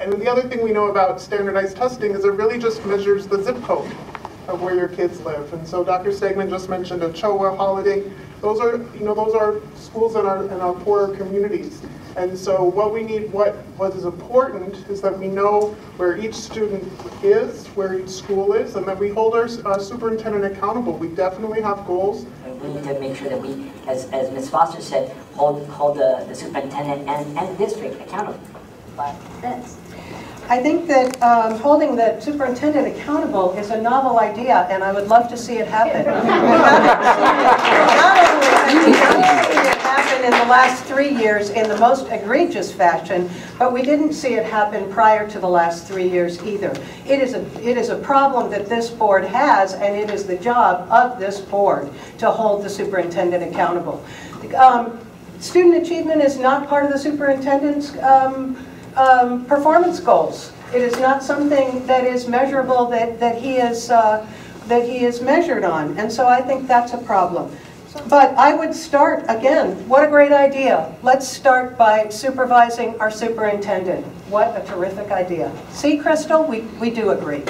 And the other thing we know about standardized testing is it really just measures the zip code of where your kids live. And so Dr. Stegman just mentioned Ochoa, Holiday. Those are, those are schools in our poorer communities. And so what we need, what is important is that we know where each student is, where each school is, and that we hold our superintendent accountable. We definitely have goals. And we need to make sure that we, as Ms. Foster said, hold the superintendent and district accountable. But that's. I think that holding the superintendent accountable is a novel idea, and I would love to see it happen. Not only have we not seen it happen in the last 3 years in the most egregious fashion, but we didn't see it happen prior to the last 3 years either. It is a problem that this board has, and it is the job of this board to hold the superintendent accountable. Student achievement is not part of the superintendent's performance goals. It is not something that is measurable that he is measured on, and so I think that's a problem. But I would start again. What a great idea! Let's start by supervising our superintendent. What a terrific idea! See, Crystal, we do agree.